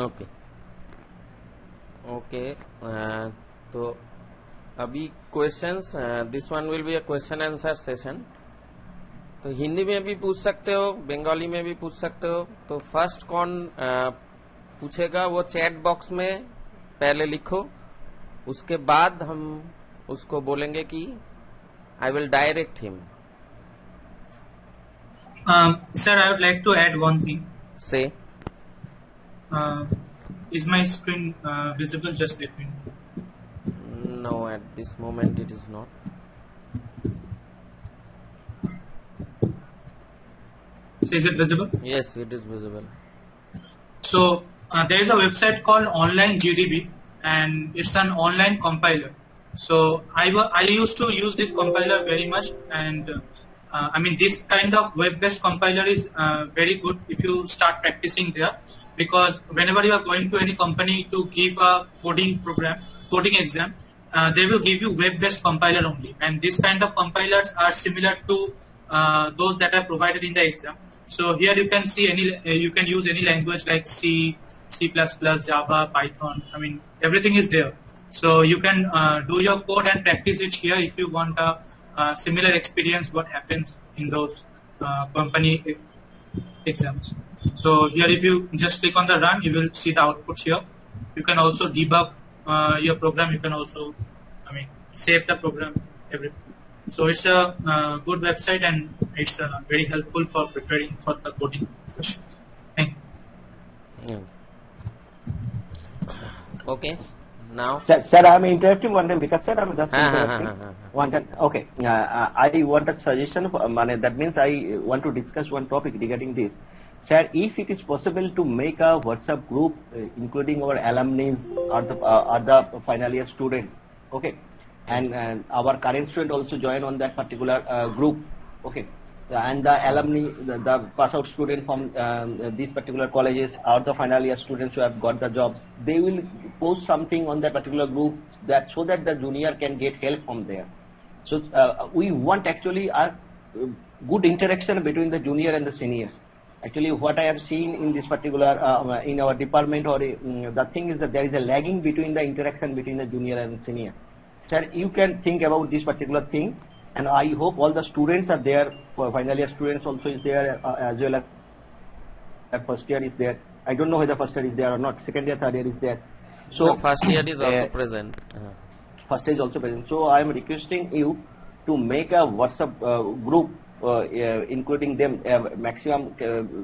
Okay okay. तो अभी questions, this one will be a question answer session. तो हिंदी में भी पूछ सकते हो, बंगाली में भी पूछ सकते हो। तो फर्स्ट कौन पूछेगा वो चैट बॉक्स में पहले लिखो, उसके बाद हम उसको बोलेंगे कि I will direct him. Sir, I would like to add one thing. से Uh, is my screen visible? Just let me know. No, at this moment it is not. So is it visible? Yes, it is visible. So there is a website called Online GDB, and it's an online compiler. So I used to use this compiler very much, and I mean this kind of web-based compiler is very good if you start practicing there, because whenever you are going to any company to give a coding exam, they will give you web-based compiler only, and this kind of compilers are similar to those that are provided in the exam. So here you can see you can use any language like C, C++, Java, Python. I mean everything is there. So you can do your code and practice it here if you want a similar experience what happens in those company exams. So here if you just click on the run, you will see the output here. You can also debug your program. You can also, I mean, save the program, everything. So it's a good website, and it's very helpful for preparing for the coding questions. Thank you. Okay, now Sir, I'm interrupting one time because sir, I'm just interrupting. One time, okay. I want a suggestion. That means I want to discuss one topic regarding this. Sir, if it is possible to make a WhatsApp group, including our alumni or the final year students, okay, and our current student also join on that particular group, okay, and the alumni, the pass out student from these particular colleges or the final year students who have got the jobs, they will post something on that particular group that so that the junior can get help from there. So we want actually a good interaction between the junior and the seniors. Actually, what I have seen in this particular in our department, or the thing is that there is a lagging between the interaction between the junior and senior. Sir, you can think about this particular thing, and I hope all the students are there. For final year students also is there, as well as first year is there. I don't know whether first year is there or not. Second year, third year is there. So the first year is also present. First year is also present. So I am requesting you to make a WhatsApp group, including them. Maximum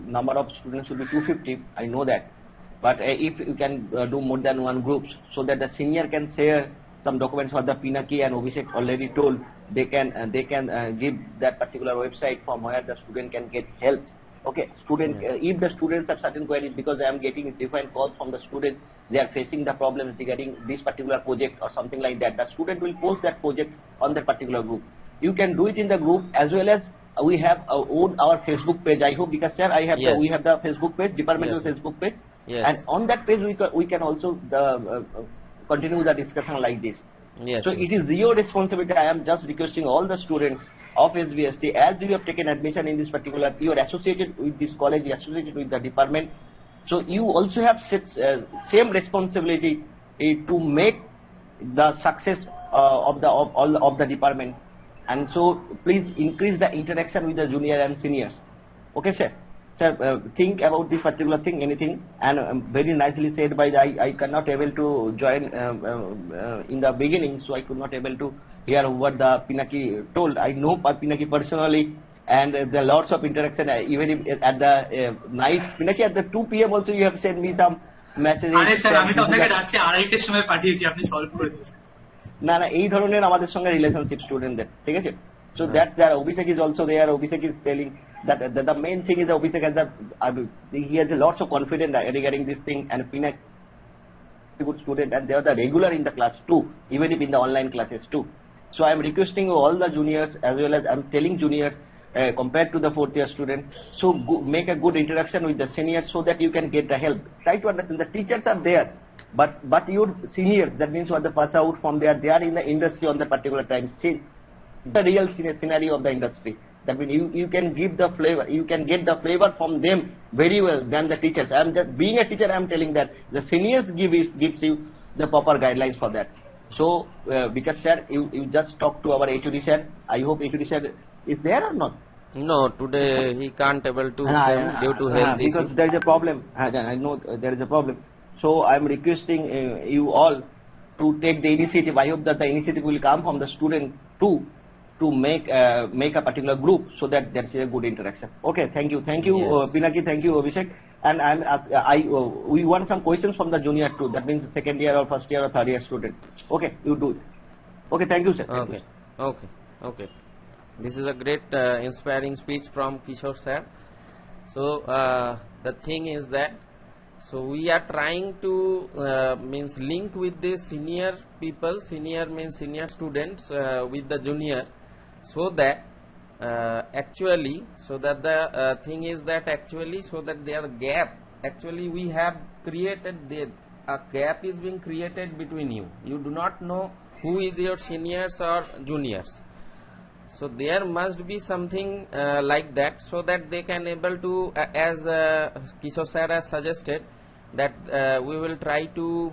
number of students should be 250. I know that, but if you can do more than one group, so that the senior can share some documents for the Pinaki and Abhishek already told, they can give that particular website from where the student can get help. Okay, student, if the students have certain queries, because I am getting different calls from the students, they are facing the problems regarding this particular project or something like that. The student will post that project on that particular group. You can do it in the group, as well as we have our Facebook page. I hope, because sir, we have the Facebook page, departmental Facebook page, and on that page we can also continue the discussion like this. So it is your responsibility. I am just requesting all the students of SBST, as you have taken admission in this particular, you are associated with this college, associated with the department. So you also have same responsibility to make the success of the department. And so please increase the interaction with the junior and seniors. Okay, sir. Sir, think about this particular thing, anything, and very nicely said by I cannot able to join in the beginning, so I could not able to hear what the Pinaki told. I know Pinaki personally, and there are lots of interaction, even if at the night, Pinaki, at the 2 PM also you have sent me some messages. না এই ধরনের আমাদের সঙ্গে relationship স্টুডেন্টদের, ঠিক আছে? So that Abhishek is also there. Abhishek is telling that the main thing is Abhishek has he has lots of confidence regarding this thing, and Pinaki is a good student, and they are the regular in the class too, even if in the online classes too. So I am requesting all the juniors, as well as I am telling juniors, compared to the fourth year student, so make a good interaction with the seniors so that you can get the help. Try to understand the teachers are there, but your seniors, that means what the pass out from there, they are in the industry on the particular time. See the real scenario of the industry. That means you can give the flavor, you can get the flavor from them very well than the teachers. I am just being a teacher, I am telling that the seniors gives you the proper guidelines for that. So Vikas sir, you just talk to our HOD sir. I hope HOD sir is there or not? No, today he can't able to come due to health because issue. there is a problem. I know there is a problem. So I am requesting you all to take the initiative. I hope that the initiative will come from the student too, to make a particular group, so that there is a good interaction. Okay, thank you, Yes. Pinaki, thank you, Abhishek. And we want some questions from the junior too. That means second year or first year or third year student. Okay, you do it. Okay, thank you, sir. Thank you, Okay, okay. This is a great inspiring speech from Kishore sir. So the thing is that, so we are trying to means link with the senior people, senior means senior students with the junior, so that actually, so that the thing is that actually, so that their gap, actually we have created a gap is being created between you. You do not know who is your seniors or juniors. So there must be something like that, so that they can able to, as Kishore sir has suggested, that we will try to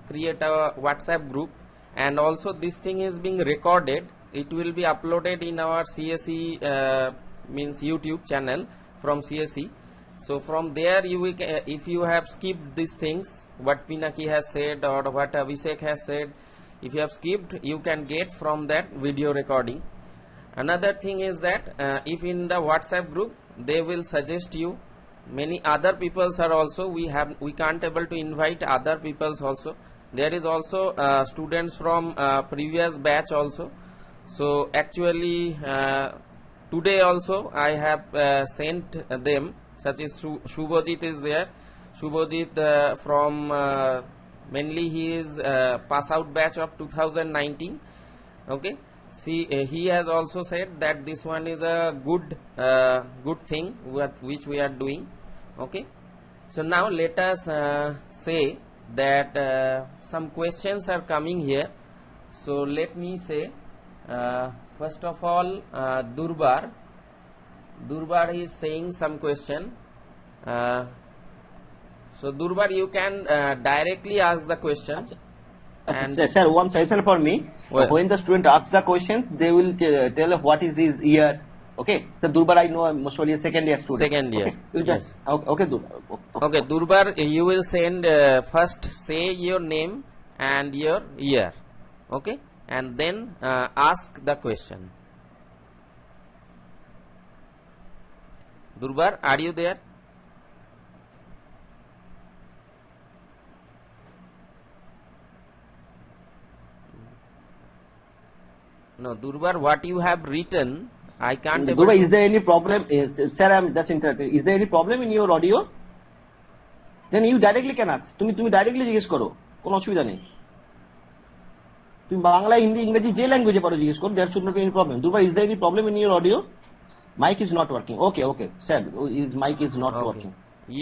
create a WhatsApp group, and also this thing is being recorded. It will be uploaded in our CSE means YouTube channel from CSE. So from there you will, if you have skipped these things, what Pinaki has said or what Abhishek has said, if you have skipped, you can get from that video recording. Another thing is that if in the WhatsApp group, they will suggest you many other peoples are also, we can't able to invite other peoples also. There is also students from previous batch also. So actually today also I have sent them, such as Shubhajit is there. Shubhajit from mainly he is pass out batch of 2019. Okay. See, he has also said that this one is a good thing which we are doing. Okay. So now let us say that some questions are coming here. So let me say, first of all, Durbar is saying some question. So Durbar, you can directly ask the question. And sir, one suggestion for me. Well, when the student asks the questions, they will tell what is his year. Okay. So Durbar, I know most probably a second year student. Second year. Okay. You just, Yes. okay, Durbar. Okay, Durbar, you will send first say your name and your year. Okay, and then ask the question. Durbar, are you there? No, Durbar, what you have written, I can't able Durbar, to- is there any problem? Sir, I am just interrupting. Is there any problem in your audio? Then you directly can ask. তুমি directly জিজ্ঞেস করো, কোনো অসুবিধা নেই। তুমি বাংলা, হিন্দি, ইংরেজি যে ল্যাঙ্গুয়েজে পারো জিজ্ঞেস করো, there should not be any problem. Durbar, is there any problem in your audio? Mic is not working. Okay, sir, his mic is not Okay. working.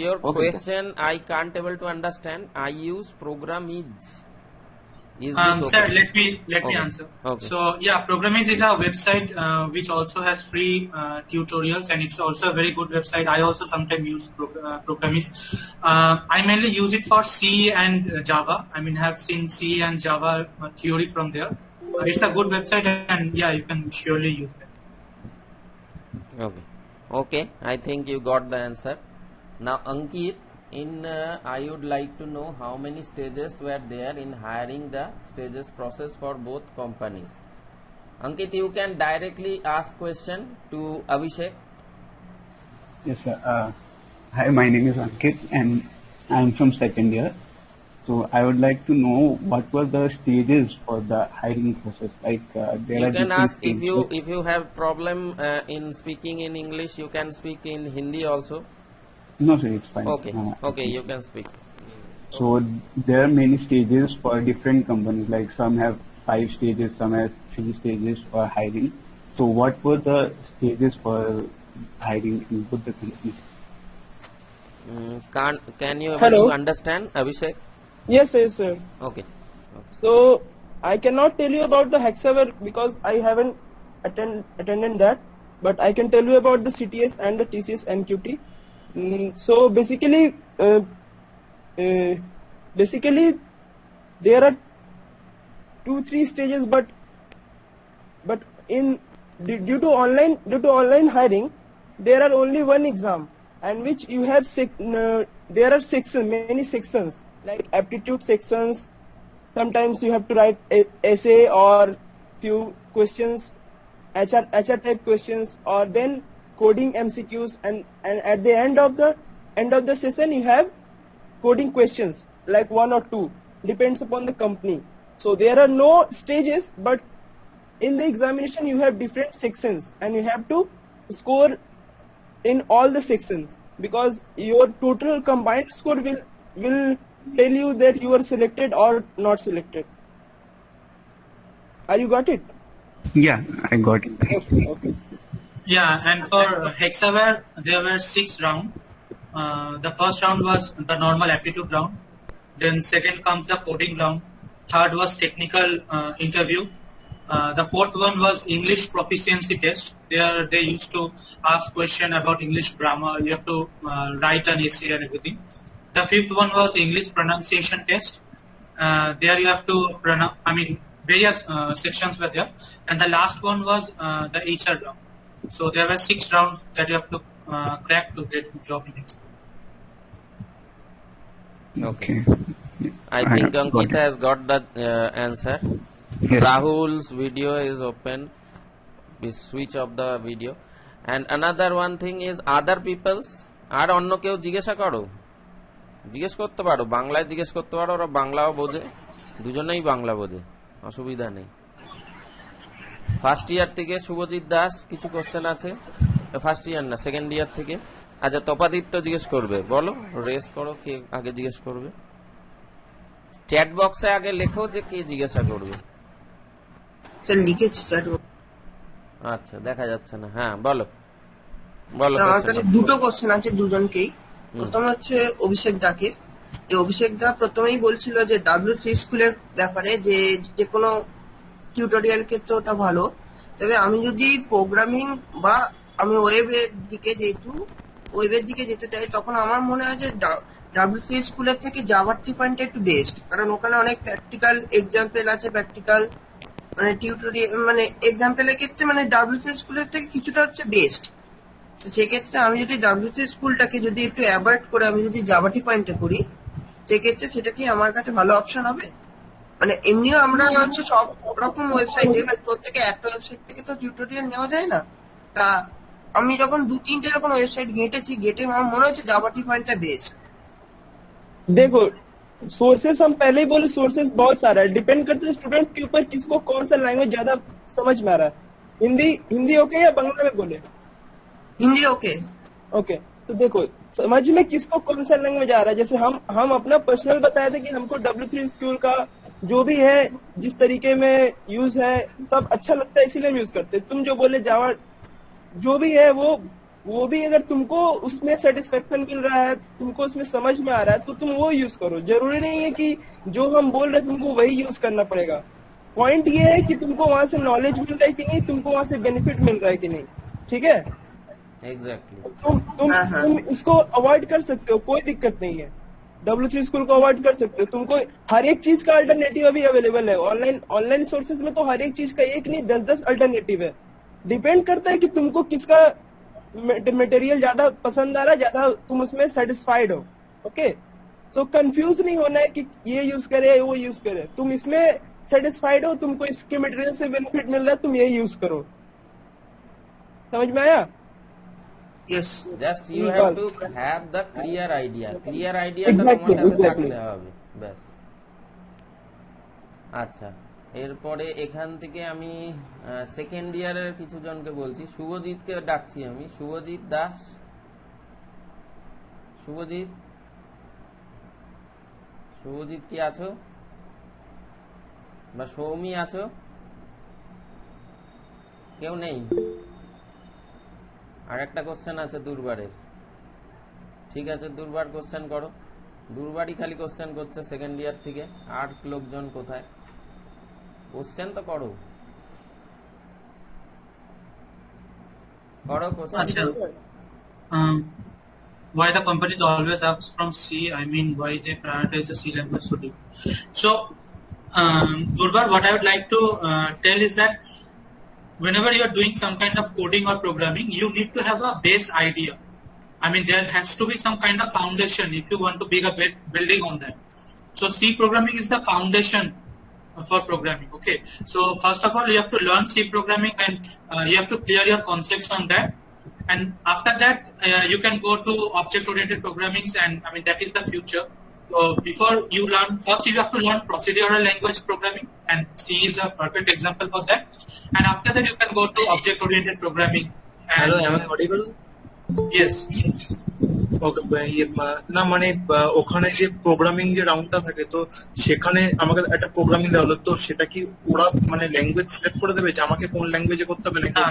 Your Okay, question I can't able to understand. I use program is. Is this okay? Sir, let me Okay. answer. Okay. So yeah, Programmiz is a website which also has free tutorials, and it's also a very good website. I also sometimes use Programmiz. I mainly use it for C and Java. I mean, have seen C and Java theory from there. It's a good website, and yeah, you can surely use it. Okay. Okay. I think you got the answer. Now, Ankit, I would like to know how many stages were there in hiring the stages process for both companies. Ankit, you can directly ask question to Abhishek. Yes, sir. Hi, my name is Ankit, and I'm from second year. So I would like to know what were the stages for the hiring process. Like there You are can different ask stages. if you have problem in speaking in English, you can speak in Hindi also. No, sir, it's fine. Okay. Okay, you can speak. So there are many stages for different companies. Like some have 5 stages, some have 3 stages for hiring. So what were the stages for hiring in both the companies? Can you able Hello. to understand, Abhishek? Yes, sir. Okay. So I cannot tell you about the Hexaware because I haven't attended that. but I can tell you about the CTS and the TCS NQT. So basically, there are 2-3 stages, but in due to online hiring, there are only one exam, and which you have there are many sections like aptitude sections. Sometimes you have to write essay or few questions, HR type questions, or then coding MCQs, and at the end of the session you have coding questions like 1 or 2, depends upon the company. So there are no stages, but in the examination you have different sections, and you have to score in all the sections, because your total combined score will tell you that you are selected or not selected. Are you got it? Yeah, I got it. Okay. Yeah, and for Hexaware, there were 6 rounds. The first round was the normal aptitude round. Then second comes the coding round. Third was technical interview. The fourth one was English proficiency test. There they used to ask question about English grammar. You have to write an essay and everything. The fifth one was English pronunciation test. There you have to various sections were there. And the last one was the HR round. So there were 6 rounds that you have to crack to get job in Hexaware. Okay. Yeah, I think got Ankita it. has got the answer. Yes. Rahul's video is open. We switch off the video. And another one thing is other people's. আর অন্য কেউ জিজ্ঞাসা করো, জিজ্ঞেস করতে পারো, বাংলায় জিজ্ঞেস করতে পারো, ওরা বাংলাও বোঝে, দুজনেই বাংলা বোঝে, অসুবিধা নেই। ফার্স্ট ইয়ার থেকে শুভজিৎ দাস কিছু কোশ্চেন আছে, ফার্স্ট ইয়ার না সেকেন্ড ইয়ার থেকে। আচ্ছা, তপাদিত্য জিজ্ঞেস করবে, বলো, রেস করো, কে আগে জিজ্ঞেস করবে। চ্যাট বক্সে আগে লেখো যে কে জিজ্ঞাসা করবে। স্যার লিখেছি চ্যাট বক্স। আচ্ছা, দেখা যাচ্ছে না। হ্যাঁ, বলো বলো। আমার কাছে দুটো কোশ্চেন আছে দুজনকেই। প্রথম হচ্ছে অভিষেক দাকে। যে অভিষেক দা প্রথমেই বলছিল যে W3 স্কুলের ব্যাপারে, যে কোনো টিউটোরিয়াল ক্ষেত্রে ওটা ভালো, তবে আমি যদি প্রোগ্রামিং বা আমি ওয়েবের দিকে যেতে চাই, তখন আমার মনে হয় যে W3 স্কুলের থেকে জাভা 3.0 একটু বেস্ট, কারণ ওখানে অনেক প্র্যাকটিক্যাল এক্সাম্পল আছে, প্র্যাকটিক্যাল মানে টিউটোরিয়াল মানে এক্সাম্পলের ক্ষেত্রে মানে W3 স্কুলের থেকে কিছুটা হচ্ছে বেস্ট। তো সেক্ষেত্রে আমি যদি W3 স্কুলটাকে যদি একটু অ্যাভয়েড করে আমি যদি জাভা 3.0 করি, সেক্ষেত্রে সেটা কি আমার কাছে ভালো অপশন হবে? মানে এমনিও আমরা হচ্ছে সব রকম ওয়েবসাইটে প্রত্যেকে একটা ওয়েবসাইট থেকে তো টিউটোরিয়াল নেওয়া যায় না। তা আমি যখন 2-3টে যখন ওয়েবসাইট ঘেটে আমার মনে হচ্ছে জাভা 3.0 बेस्ट। देखो, सोर्सेस हम पहले ही बोले, सोर्सेस बहुत सारा है, डिपेंड करता है स्टूडेंट के ऊपर किसको कौन सा लैंग्वेज ज्यादा समझ में आ रहा है। हिंदी ओके या बांग्ला में बोले? हिंदी ओके। ओके, तो देखो समझ में किसको कौन सा लैंग्वेज आ रहा है। जैसे हम अपना पर्सनल बताए थे कि हमको W3 स्कूल का जो भी है, जिस तरीके में यूज है, सब अच्छा लगता है, इसीलिए हम यूज करते हैं। तुम जो बोले जावा जो भी है वो भी अगर तुमको उसमें सेटिस्फेक्शन मिल रहा है, तुमको उसमें समझ में आ रहा है, तो तुम वो यूज करो। जरूरी नहीं है कि जो हम बोल रहे हैं तुमको वही यूज करना पड़ेगा। पॉइंट ये है कि तुमको वहां से नॉलेज मिल रहा है कि नहीं, तुमको वहां से बेनिफिट मिल रहा है कि नहीं। ठीक है, एग्जैक्टली। तुम उसको अवॉइड कर सकते हो, कोई दिक्कत नहीं है। W3 स्कूल को अवॉइड कर सकते हो। तुमको हर एक चीज का अल्टरनेटिव अभी अवेलेबल है। ऑनलाइन सोर्सेज में तो हर एक चीज का एक नहीं 10 अल्टरनेटिव है। डिपेंड करता है कि तुमको किसका मटेरियल ज्यादा पसंद आ रहा है, ज्यादा तुम उसमें सेटिस्फाइड हो। ओके, तो कंफ्यूज नहीं होना है कि ये यूज करे वो यूज करे। तुम इसमें सेटिस्फाइड हो, तुमको इसके मटेरियल से बेनिफिट मिल रहा है, तुम ये यूज करो। समझ में आया? Yes. Just you have to have the clear idea. Clear আইডিয়াটা Exactly, তোমার কাছে exactly. থাকতে হবে, ব্যাস। আচ্ছা, এরপরে এখান থেকে আমি সেকেন্ড ইয়ারের কিছু জনকে বলছি। শুভজিৎকে ডাকছি আমি, শুভজিৎ দাস। শুভজিৎ কি আছো, বা সৌমি আছো? কেউ নেই? আর একটা কোশ্চেন আছে দুর্বারের। ঠিক আছে, দুর্বার কোশ্চেন করো। দুর্বারই খালি কোশ্চেন করছে সেকেন্ড ইয়ার থেকে। আর লোকজন কোথায়? কোশ্চেন তো করো। पढ़ो क्वेश्चन। अच्छा, why the companies always ask from C? I mean, why they prioritize the C language so deep? So, Durbar, what I would like to tell is that whenever you are doing some kind of coding or programming, you need to have a base idea. I mean, there has to be some kind of foundation if you want to build a building on that. So C programming is the foundation for programming. Okay. So first of all, you have to learn C programming and you have to clear your concepts on that. And after that, you can go to object-oriented programming, and I mean that is the future. So before you learn, first you have to learn procedural language programming, and C is a perfect example for that. And after that, you can go to object-oriented programming. And Hello, am I audible? Yes. না মানে ওখানে যে programming যে রাউন্ডটা থাকে তো সেখানে আমাকে একটা প্রোগ্রামিং দেওয়া হলো, তো সেটা কি ওরা মানে ল্যাঙ্গুয়েজ সিলেক্ট করে দেবে যে আমাকে কোন ল্যাঙ্গুয়েজে করতে হবে? না,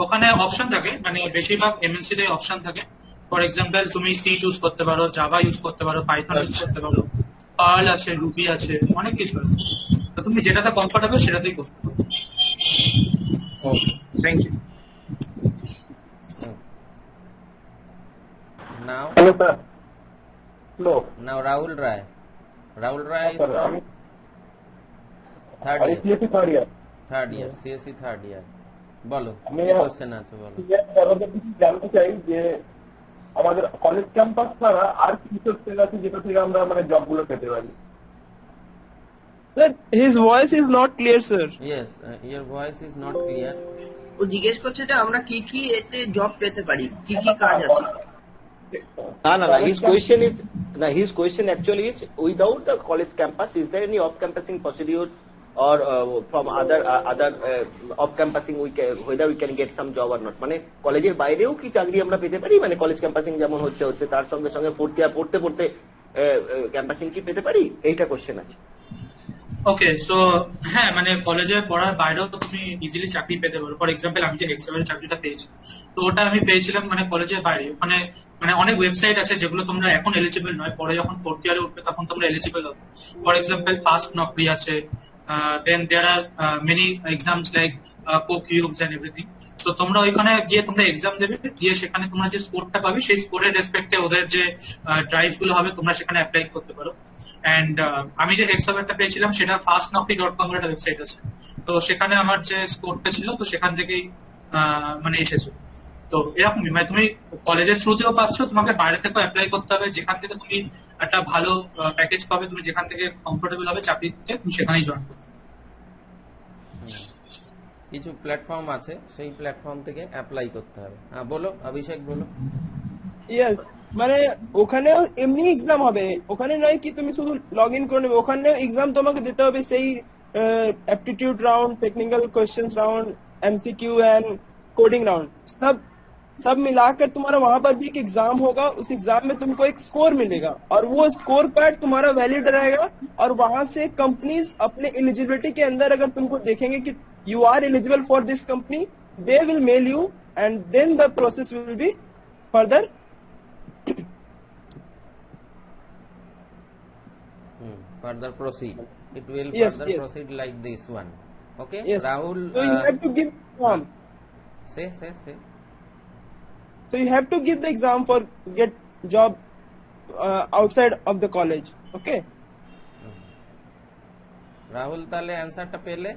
ওখানে অপশন থাকে, মানে বেশিরভাগ এমএনসি তে অপশন থাকে। ফর এক্সাম্পল তুমি সি চুজ করতে পারো, জাভা ইউজ করতে পারো, পাইথন ইউজ করতে পারো, পার্ল আছে, রুবি আছে, অনেক কিছু আছে। তো তুমি যেটাতে কমফোর্টেবল সেটাতেই করতে পারো। Okay, thank you. Now, Hello, sir. Hello. now Rahul Rai. Rahul Rai is Sir, from third year. CSE third year. Third year, CSE third year. বলো, আমি কি কোশ্চেন আছে বলো। জানতে চাই যে আমাদের কলেজ ক্যাম্পাস ছাড়া আর কি কিছু আছে যেটা থেকে আমরা মানে জব গুলো পেতে পারি? Sir, his voice is not clear, sir. Yes, your voice is not clear. ও জিজ্ঞেস করছে যে আমরা কি কি এতে জব পেতে পারি, কি কি কাজ আছে। No. His question actually is, without the college campus, is there any off-campusing procedure or from other off-campusing whether we can get some job or not? মানে কলেজের বাইরেও কি চাকরি আমরা পেতে পারি? মানে কলেজ ক্যাম্পাসিং যেমন হচ্ছে তার সঙ্গে সঙ্গে পড়তে ক্যাম্পাসিং কি পেতে পারি? এইটা কোশ্চেন আছে। ওকে, সো হ্যাঁ, মানে কলেজে পড়ার বাইরেও তো তুমি ইজিলি চাকরি পেতে পারো। ফর এক্সাম্পল আমি যে এক্সেলের চাকরিটা পেয়েছি, তো ওটা আমি পেয়েছিলাম মানে কলেজের বাইরে। ওখানে মানে অনেক ওয়েবসাইট আছে যেগুলো তোমরা এখন এলিজিবল নয়, পরে যখন ফোর্থ ইয়ারে উঠবে তখন তোমরা এলিজিবল হবে। ফর এক্সাম্পল ফাস্ট নকরি আছে, then there are many exams like CoCubes and everything. তো তোমরা ওইখানে গিয়ে তোমরা এক্সাম দেবে, গিয়ে সেখানে তোমরা যে স্কোরটা পাবে সেই স্কোরের রেসপেক্টে ওদের যে ড্রাইভ গুলো হবে তোমরা সেখানে অ্যাপ্লাই করতে পারো। এন্ড আমি যে হেক্সাভারটা পেয়েছিলাম সেটা fastnokri.com এর একটা ওয়েবসাইট আছে, তো সেখানে আমার যে স্কোরটা ছিল তো সেখান থেকেই মানে এসেছে। তো এরকমই মানে তুমি কলেজের থ্রুতেও পাচ্ছ, তোমাকে বাইরে থেকেও অ্যাপ্লাই করতে হবে, যেখান থেকে তুমি একটা ভালো প্যাকেজ পাবে, তুমি যেখান থেকে কমফোর্টেবল হবে চাকরিতে তুমি সেখানেই জয়েন করবে। কিছু প্ল্যাটফর্ম আছে, সেই প্ল্যাটফর্ম থেকে অ্যাপ্লাই করতে হবে। হ্যাঁ বলো, অভিষেক বলো। Yes, মানে ওখানেও এমনি এক্সাম হবে, ওখানে নয় কি তুমি শুধু লগ ইন করে নেবে, ওখানে এক্সাম তোমাকে দিতে হবে, সেই aptitude round, technical questions round, MCQ and coding round, सब मिलाकर तुम्हारा वहां पर भी एक एग्जाम होगा। उस एग्जाम में तुमको एक स्कोर मिलेगा और वो स्कोर पैड तुम्हारा वैलिड रहेगा, और वहां से कंपनीज अपने एलिजिबिलिटी के अंदर अगर तुमको देखेंगे कि you are eligible for this company, they will mail you and then the process will be further. Further proceed. It will Yes, further yes. proceed like this one. Okay, Yes. Rahul. So you have to give exam. Say. So you have to give the exam for get job outside of the college. Okay. Rahul, তাহলে অ্যানসারটা পেলে?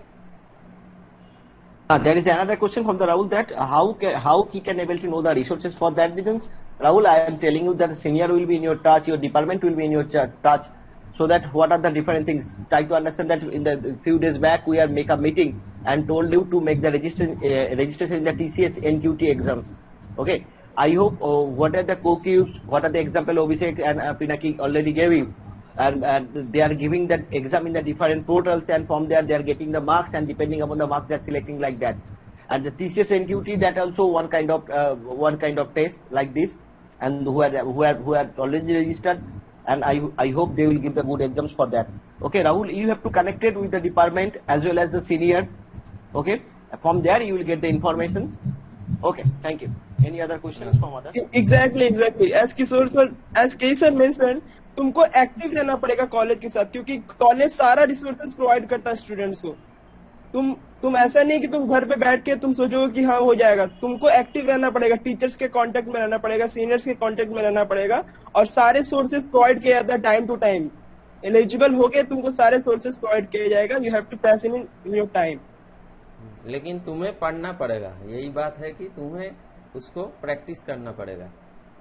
There is another question from the Rahul that how he can able to know the resources for that reasons. Rahul, I am telling you that the senior will be in your touch, your department will be in your touch, so that what are the different things. Try to understand that in the few days back we have make a meeting and told you to make the registration in the TCS NQT exams. Okay. I hope what are the co-cubes, what are the example Abhishek and Pinaki already gave you, and they are giving that exam in the different portals, and from there they are getting the marks, and depending upon the marks they are selecting like that. And the TCS NQT, that also one kind of test like this, and who are already registered, and I hope they will give the good exams for that. Okay, Rahul, you have to connect it with the department as well as the seniors. Okay, from there you will get the information. Okay, thank you. Any other questions from others? Exactly. As Kesar mentioned, तुमको active रहना पड़ेगा college के साथ, क्योंकि college सारा resources provide करता है students को। तुम ऐसा नहीं कि तुम घर पे बैठ के तुम सोचोगे कि हाँ हो जाएगा, तुमको एक्टिव रहना पड़ेगा, टीचर्स के कांटेक्ट में रहना पड़ेगा, सीनियर्स के कांटेक्ट में रहना पड़ेगा, और सारे सोर्सेज प्रोवाइड किया जाता है टाइम टू टाइम। एलिजिबल हो गए तुमको सारे सोर्सेज प्रोवाइड किया जाएगा, you have to press in your time. लेकिन तुम्हें पढ़ना पड़ेगा, यही बात है कि तुम्हें उसको प्रैक्टिस करना पड़ेगा।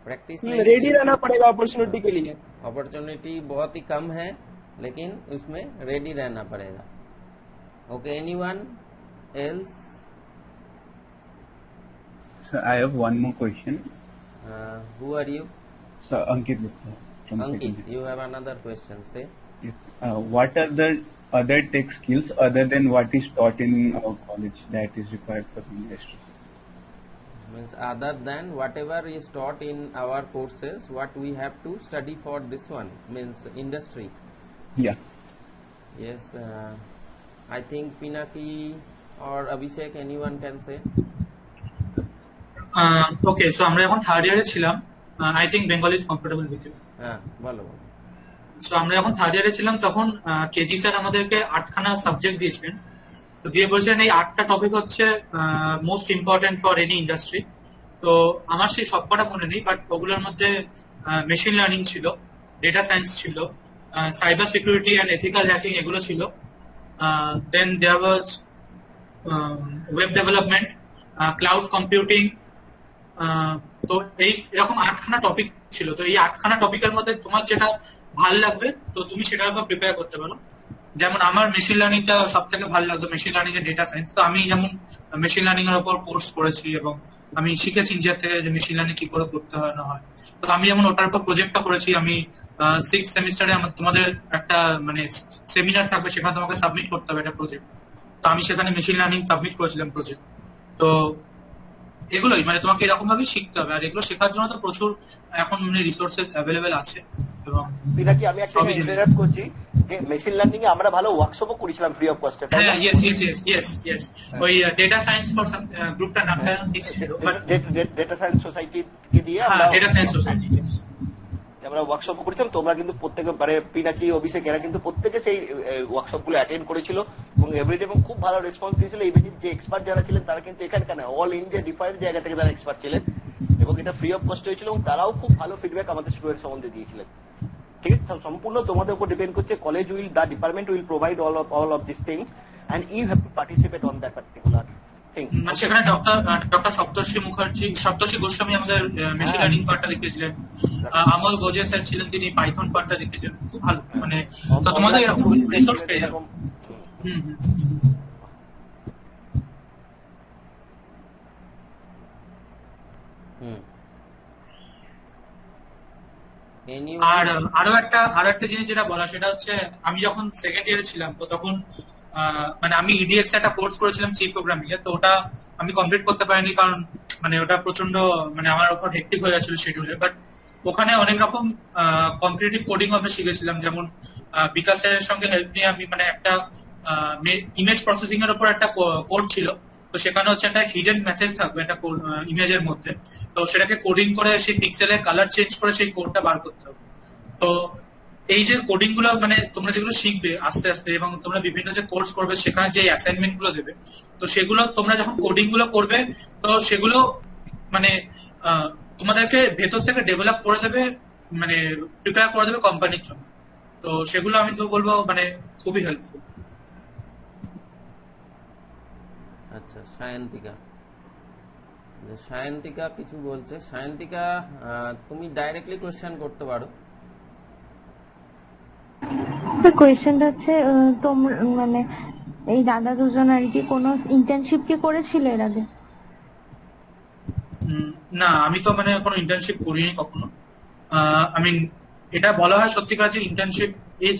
प्रैक्टिस रेडी रहना पड़ेगा अपॉर्चुनिटी के लिए। अपॉर्चुनिटी बहुत ही कम है, लेकिन उसमें रेडी रहना पड़ेगा। Okay, anyone else? So I have one more question. Who are you? So Ankit Gupta from Ankit, Secondary. you have another question, say. Yes. What are the other tech skills other than what is taught in our college that is required for the industry? Means other than whatever is taught in our courses, what we have to study for this one, means industry. Yeah. Yes, I think Pinaki or Abhishek, anyone can say. Okay, so আমরা যখন third ইয়ারে ছিলাম, I think Bengal is comfortable with you. হ্যাঁ, বলো। So আমরা যখন third ইয়ারে ছিলাম তখন কেজি স্যার আমাদেরকে 8খানা সাবজেক্ট দিয়েছিলেন। তো দিয়ে বলছেন এই 8টা টপিক হচ্ছে most important for any industry. তো আমার সেই সবকটা মনে নেই, বাট ওগুলোর মধ্যে মেশিন লার্নিং ছিল, ডেটা সায়েন্স ছিল, cyber security and ethical hacking এগুলো ছিল, দেন দেয়ার ওয়াজ ওয়েব ডেভেলপমেন্ট, ক্লাউড কম্পিউটিং। তো এই এরকম 8খানা টপিক ছিল। তো এই 8খানা টপিকের মধ্যে তোমার যেটা ভালো লাগবে তো তুমি সেটার উপর প্রিপেয়ার করতে পারো। যেমন আমার মেশিন লার্নিংটা সব থেকে ভালো লাগতো, মেশিন লার্নিং এর ডেটা সায়েন্স। তো আমি যেমন মেশিন লার্নিং এর উপর কোর্স করেছি এবং আমি শিখেছি নিজের থেকে যে মেশিন লার্নিং কি করে করতে হয় না হয়। তো আমি যেমন ওটার উপর প্রজেক্টটা করেছি। আমি 6th সেমিস্টারে তোমাদের একটা মানে সেমিনার থাকবে, সেখানে তোমাকে সাবমিট করতে হবে একটা প্রজেক্ট। তো আমি সেখানে মেশিন লার্নিং সাবমিট করেছিলাম প্রজেক্ট। তো এগুলোই মানে তোমাকে এরকম ভাবে শিখতে হবে, আর এগুলো শেখার জন্য তো প্রচুর এখন রিসোর্সেস অ্যাভেলেবেল আছে। এবং পিনাকি, আমি একটা ইন্টারাপ্ট করছি যে মেশিন লার্নিং এ আমরা ভালো ওয়ার্কশপও করেছিলাম ফ্রি অফ কস্টে। হ্যাঁ, ইয়েস। ওই ডেটা সায়েন্স ফর গ্রুপটা নামটা ঠিক ছিল, বাট ডেটা সায়েন্স সোসাইটি কে দিয়ে হ্যাঁ, ডেটা সায়েন্স সোসাইটি আমরা ওয়ার্কশপ করেছিলাম। তোমরা কিন্তু প্রত্যেকে মানে পিনাকি, অভিষেক এরা কিন্তু প্রত্যেকে সেই ওয়ার্কশপ গুলো অ্যাটেন্ড করেছিল এবং এভরিডে এবং খুব ভালো রেসপন্স দিয়েছিল। ইভেন যে এক্সপার্ট যারা ছিলেন তারা কিন্তু এখানকার না, অল ইন্ডিয়া ডিফারেন্ট জায়গা থেকে তারা এক্সপার্ট ছিলেন এবং এটা ফ্রি অফ কস্ট হয়েছিল এবং তারাও খুব ভালো ফিডব্যাক আমাদের স্টুডেন্ট সম্বন্ধে দিয়েছিলেন। ঠিক আছে, সম্পূর্ণ তোমাদের উপর ডিপেন্ড করছে। College will, the department will provide all of these things and you have to participate on that particular thing. সেখানে ডক্টর সপ্তর্ষি গোস্বামী আমাদের মেশিন লার্নিং পার্টটা লিখেছিলেন। আমল গোজে স্যার ছিলেন, তিনি পাইথন পার্টটা লিখেছেন। খুব ভালো মানে তো তোমাদের এরকম রিসোর্স পেয়ে যাবে। আর আরো একটা জিনিস যেটা বলা, সেটা হচ্ছে আমি যখন সেকেন্ড ইয়ারে ছিলাম তো তখন মানে আমি ইডিএক্স একটা কোর্স করেছিলাম সি প্রোগ্রামিং এ। তো ওটা আমি কমপ্লিট করতে পারিনি, কারণ মানে ওটা প্রচন্ড মানে আমার উপর হেক্টিক হয়ে যাচ্ছিল শিডিউলে। বাট ওখানে অনেক রকম কম্পিটিটিভ কোডিং আমি শিখেছিলাম। যেমন বিকাশের সঙ্গে হেল্প নিয়ে আমি মানে একটা ইমেজ প্রসেসিং এর উপর একটা কোড ছিল। তো সেখানে হচ্ছে একটা হিডেন মেসেজ থাকবে একটা ইমেজের মধ্যে, তো সেটাকে কোডিং করে সেই পিক্সেলে কালার চেঞ্জ করে সেই কোডটা বার করতে হবে। তো এই যে কোডিং গুলো মানে তোমরা যেগুলো শিখবে আস্তে আস্তে এবং তোমরা বিভিন্ন যে কোর্স করবে সেখানে যে অ্যাসাইনমেন্ট গুলো দেবে, তো সেগুলো তোমরা যখন কোডিং গুলো করবে তো সেগুলো মানে তোমাদেরকে ভেতর থেকে ডেভেলপ করে দেবে, মানে প্রিপেয়ার করে দেবে কোম্পানির জন্য। তো সেগুলো আমি তো বলবো মানে খুবই হেল্পফুল। আচ্ছা, সায়ন্তিকা কিছু বলছে। সায়ন্তিকা, তুমি ডাইরেক্টলি কোয়েশ্চেন করতে পারো। কোয়েশ্চেনটা হচ্ছে তোমরা মানে এই দাদা দুজন আর কি কোনো ইন্টার্নশিপ কি করেছিল এর আগে? না, আমি তো মানে কোনো ইন্টার্নশিপ করিনি কখনো। আই মিন এটা বলা হয় সত্যিকার যে internship is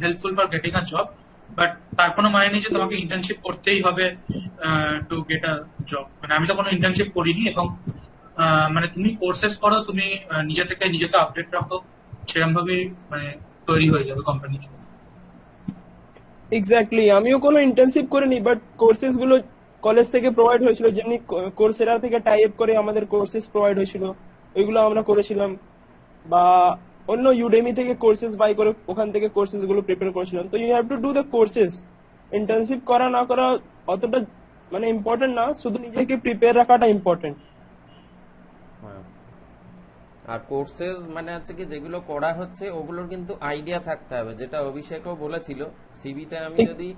helpful for getting a job, but তার কোনো মানে নেই যে তোমাকে ইন্টার্নশিপ করতেই হবে টু গেট আ জব। মানে আমি তো কোনো ইন্টার্নশিপ করিনি এবং মানে তুমি কোর্সেস করো, তুমি নিজে থেকে নিজেকে আপডেট রাখো, সেরকম ভাবে মানে তৈরি হয়ে যাবে কোম্পানির জন্য। এক্স্যাক্টলি, আমিও কোনো ইন্টার্নশিপ করিনি, বাট কোর্সেস গুলো কলেজ থেকে প্রোভাইড হয়েছিল, যেমনি কোর্সেরা থেকে টাই আপ করে আমাদের কোর্সেস প্রোভাইড হয়েছিল, ওইগুলো আমরা করেছিলাম। বা অন্য ইউডেমি থেকে কোর্সেস বাই করে ওখান থেকে কোর্সেস গুলো প্রিপেয়ার করেছিলাম। তো you have to do the courses, internship করা না করা অতটা মানে ইম্পর্টেন্ট না, শুধু নিজেকে প্রিপেয়ার রাখাটা ইম্পর্টেন্ট। হ্যাঁ, আর কোর্সেস মানে হচ্ছে কি যেগুলো করা হচ্ছে ওগুলোর কিন্তু আইডিয়া থাকতে হবে, যেটা অভিষেকও বলেছিল। সিভিতে আমি যদি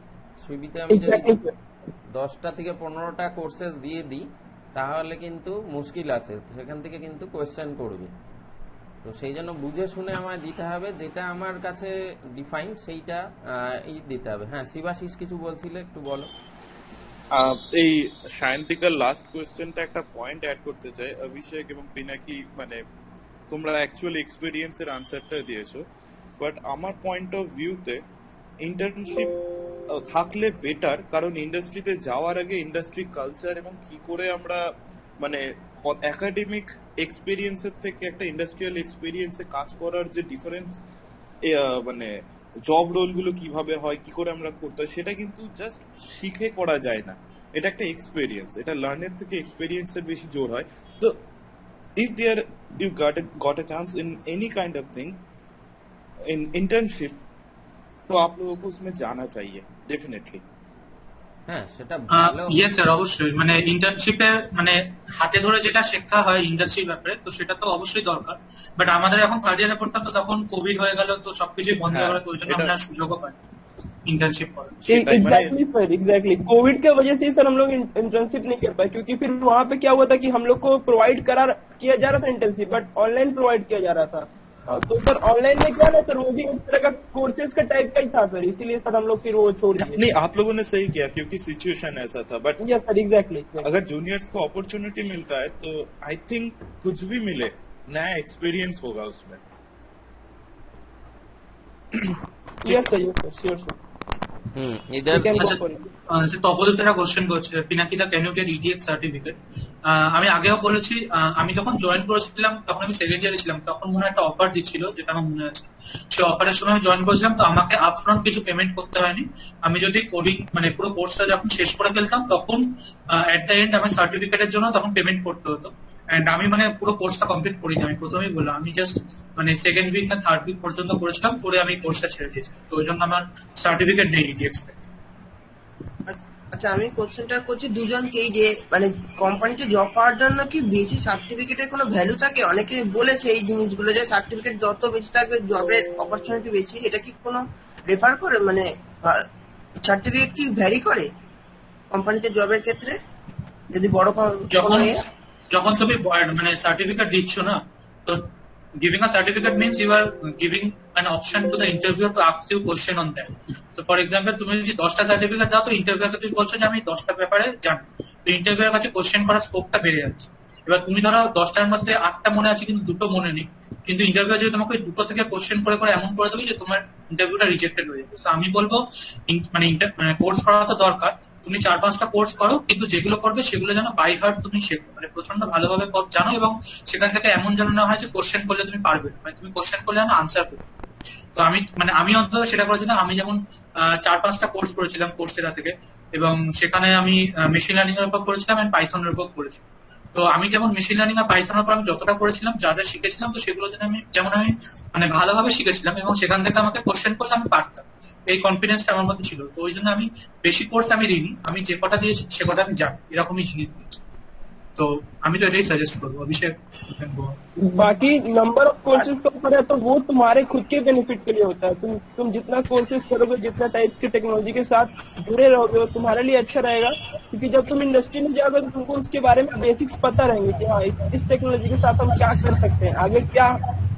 10টা থেকে 15টা কোর্সেস দিয়ে দিই তাহলে কিন্তু মুশকিল আছে, সেখান থেকে কিন্তু কোয়েশ্চেন করবে। তো সেই জন্য বুঝে শুনে আমায় দিতে হবে, যেটা আমার কাছে ডিফাইন্ড সেইটা দিতে হবে। হ্যাঁ শিবাশিস কিছু বলছিলে, একটু বলো। এই সায়ন্তিকার লাস্ট কোয়েশ্চেনটা একটা পয়েন্ট অ্যাড করতে চাই। অভিষেক এবং পিনাকি মানে তোমরা অ্যাকচুয়ালি এক্সপেরিয়েন্সের আনসারটা দিয়েছো, বাট আমার পয়েন্ট অফ ভিউতে ইন্টার্নশিপ থাকলে বেটার, কারণ ইন্ডাস্ট্রিতে যাওয়ার আগে ইন্ডাস্ট্রি কালচার এবং কি করে আমরা মানে একাডেমিক এক্সপেরিয়েন্সের থেকে একটা ইন্ডাস্ট্রিয়াল এক্সপেরিয়েন্সে কাজ করার যে ডিফারেন্স মানে জব রোল গুলো কিভাবে হয়, কি করে আমরা করতে হয়, সেটা কিন্তু জাস্ট শিখে করা যায় না। এটা একটা এক্সপেরিয়েন্স, এটা লার্নের থেকে এক্সপেরিয়েন্সের বেশি জোর হয়। তো if there you got a chance in any kind of thing in internship, तो आप लोगों को उसमें जाना चाहिए डेफिनेटली। হ্যাঁ সেটা ভালো। ইয়েস স্যার, অবশ্যই মানে ইন্টার্নশিপে মানে হাতে ধরে যেটা শেখা হয় ইন্ডাস্ট্রির ব্যাপারে, তো সেটা তো অবশ্যই দরকার। বাট আমাদের এখন থার্ড ইয়ারে পড়তাম, তো তখন কোভিড হয়ে গেল, তো সবকিছুই বন্ধ হয়ে গেল, তো ওই জন্য আমরা সুযোগও পাই इंटर्नशिप पर। एग्जैक्टली सर, एग्जैक्टली कोविड के वजह से ही सर हम लोग इंटर्नशिप नहीं कर पाए, क्योंकि फिर वहाँ पे क्या हुआ था कि हम लोग को प्रोवाइड किया जा रहा था इंटर्नशिप, बट ऑनलाइन प्रोवाइड किया जा रहा था। तो सर ऑनलाइन में क्या ना सर, वो भी एक तरह का कोर्सेज का टाइप का ही था सर, इसीलिए सर हम लोग फिर वो छोड़ दिए। नहीं, आप लोगों ने सही किया क्योंकि सिचुएशन ऐसा था। बट यस सर, एग्जैक्टली अगर जूनियर्स को अपॉर्चुनिटी मिलता है तो आई थिंक कुछ भी मिले नया एक्सपीरियंस होगा उसमें। Yes sir, sure sir. इधर তপদুতেরা কোশ্চেন করছে, পিনাকিদা can you get edX certificate? আমি আগেও বলেছি, আমি যখন জয়েন করেছিলাম তখন আমি সেকেন্ড ইয়ারে ছিলাম, তখন মনে একটা অফার দিচ্ছিল, যেটা আমার মনে আছে। সেই অফারের সময় আমি জয়েন করেছিলাম, তো আমাকে আপফ্রন্ট কিছু পেমেন্ট করতে হয়নি। আমি যদি কোডিং মানে পুরো কোর্সটা যখন শেষ করে ফেলতাম, তখন এট দ্য এন্ড আমার সার্টিফিকেটের জন্য তখন পেমেন্ট করতে হতো। এন্ড আমি মানে পুরো কোর্সটা কমপ্লিট করিনি, আমি প্রথমেই বললাম, আমি জাস্ট মানে সেকেন্ড উইক না থার্ড উইক পর্যন্ত করেছিলাম, করে আমি কোর্সটা ছেড়ে দিয়েছি, তো ওই জন্য আমার সার্টিফিকেট নেই ইডিএক্স। আচ্ছা, আমি কোশ্চেনটা করছি দুজনকেই, যে মানে কোম্পানিতে জব পাওয়ার জন্য কি বেশি সার্টিফিকেটের কোনো ভ্যালু থাকে? অনেকে বলেছে এই জিনিসগুলো, যে সার্টিফিকেট যত বেশি থাকবে জবের অপরচুনিটি বেশি, এটা কি কোনো রেফার করে, মানে সার্টিফিকেট কি ভ্যারি করে কোম্পানিতে জবের ক্ষেত্রে? যদি বড় যখন তুমি মানে সার্টিফিকেট দিচ্ছ না, তো giving a certificate means you are giving an option to the interviewer to ask you question on that. So for example, তুমি যদি 10টা সার্টিফিকেট দাও, তো ইন্টারভিউকে তুমি বলছো যে আমি 10টা ব্যাপারে জানি, তো ইন্টারভিউয়ের কাছে কোশ্চেন করার স্কোপটা বেড়ে যাচ্ছে। এবার তুমি ধরো 10টার মধ্যে 8টা মনে আছে কিন্তু 2টো মনে নেই, কিন্তু ইন্টারভিউ যদি তোমাকে 2টো থেকে কোশ্চেন করে করে এমন করে দেবে যে তোমার ইন্টারভিউটা রিজেক্টেড হয়ে যাবে। তো আমি বলবো মানে কোর্স করা তো দরকার, তুমি 4-5টা কোর্স করো, কিন্তু যেগুলো করবে সেগুলো যেন বাই হার্ট তুমি শেখো, মানে প্রচন্ড ভালোভাবে জানো, এবং সেখান থেকে এমন যেন না হয় যে কোশ্চেন করলে তুমি পারবে, মানে তুমি কোশ্চেন করলে যেন আনসার করবে। তো আমি অন্তত সেটা করেছিলাম। আমি যেমন 4-5টা কোর্স করেছিলাম কোর্সেরা থেকে, এবং সেখানে আমি মেশিন লার্নিং এর উপর করেছিলাম এবং পাইথনের উপর করেছিলাম। তো আমি যেমন মেশিন লার্নিং আর পাইথনের উপর আমি যতটা করেছিলাম, যা যা শিখেছিলাম, তো সেগুলো যেমন আমি মানে ভালোভাবে শিখেছিলাম, এবং সেখান থেকে আমাকে কোশ্চেন করলে আমি পারতাম, এই কনফিডেন্সটা আমার মধ্যে ছিল। তো ওই জন্য আমি বেশি কোর্স আমি দিইনি, আমি যে কটা দিয়েছি সে কটা আমি জানি, এরকমই জিনিস দিয়েছি। তো আমি তো এটাই সাজেস্ট করবো। অভিষেক, बाकी नंबर ऑफ कोर्सेज का ऊपर है, तो वो तुम्हारे खुद के बेनिफिट के लिए होता है। तुम जितना कोर्सेज करोगे, जितना टाइप्स की टेक्नोलॉजी के साथ जुड़े रहोगे, वो तुम्हारे लिए अच्छा रहेगा, क्योंकि जब तुम इंडस्ट्री में जाओगे तो तुमको उसके बारे में बेसिक्स पता रहेंगे कि हाँ इस टेक्नोलॉजी के साथ हम क्या कर सकते हैं, आगे क्या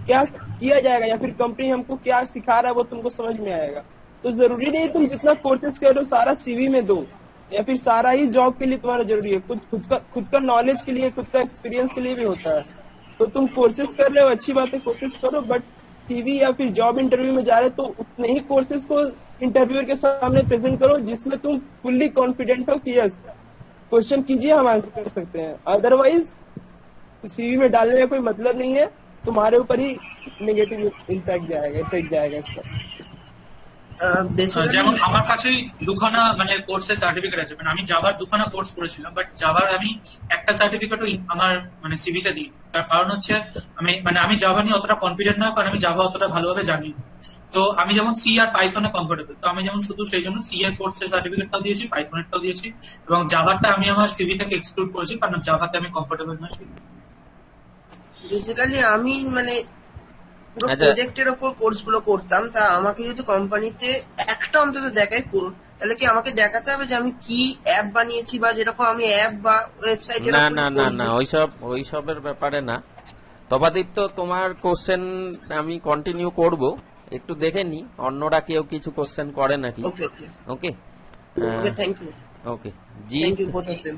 क्या किया जाएगा, या फिर कंपनी हमको क्या सिखा रहा है वो तुमको समझ में आएगा। तो जरूरी नहीं तुम जितना कोर्सेज करो सारा सीवी में दो, या फिर सारा ही जॉब के लिए तुम्हारा जरूरी है। खुद का नॉलेज के लिए, खुद का एक्सपीरियंस के लिए भी होता है। तो तुम कोर्सेज कर रहे हो, अच्छी बात है, कोर्सेज करो, बट सीवी या फिर जॉब इंटरव्यू में जा रहे हो तो उतने ही कोर्सेज को इंटरव्यूअर के सामने प्रेजेंट करो जिसमें तुम फुल्ली कॉन्फिडेंट हो कि यस क्वेश्चन कीजिए, हम आंसर कर सकते हैं। अदरवाइज सीवी में डालने का कोई मतलब नहीं है, तुम्हारे ऊपर ही नेगेटिव इफेक्ट जाएगा इसका। যেমন আমার কাছে দুখানা মানে কোর্সের সার্টিফিকেট আছে, মানে আমি জাভার দুখানা কোর্স করেছিলাম, বাট জাভার আমি একটা সার্টিফিকেটও আমার মানে সিভিতে দিই। তার কারণ হচ্ছে আমি জাভা নিয়ে অতটা কনফিডেন্ট নয়, কারণ আমি জাভা অতটা ভালোভাবে জানি। তো আমি যেমন সি আর পাইথনে কমফোর্টেবল, তো আমি যেমন শুধু সেই জন্য সি এর কোর্সের সার্টিফিকেটটাও দিয়েছি, পাইথনেরটাও দিয়েছি, এবং জাভাটা আমি আমার সিভি থেকে এক্সক্লুড করেছি কারণ জাভাতে আমি কমফোর্টেবল না। বেসিক্যালি আমি মানে পুরো আচ্ছা। প্রজেক্টের ওপর কোর্স গুলো করতাম, তা আমাকে যদি কোম্পানিতে একটা অন্তত দেখায় তাহলে কি আমাকে দেখাতে হবে যে আমি কি অ্যাপ বানিয়েছি, বা যেরকম আমি অ্যাপ বা ওয়েবসাইটের না না না না ওইসবের ব্যাপারে না। তবাদীপ্ত, তোমার কোশ্চেন আমি কন্টিনিউ করব, একটু দেখে নি অন্যরা কেউ কিছু কোশ্চেন করে নাকি। Okay okay okay okay, thank you okay. Thank Jit you both of them.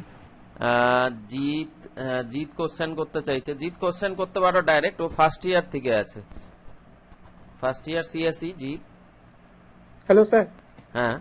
Jit question করতে চাইছে। জিৎ কোশ্চেন করতে পারো ডাইরেক্ট, ও ফার্স্ট ইয়ার থেকে আছে, first year CSE. Jeet, hello sir. হ্যাঁ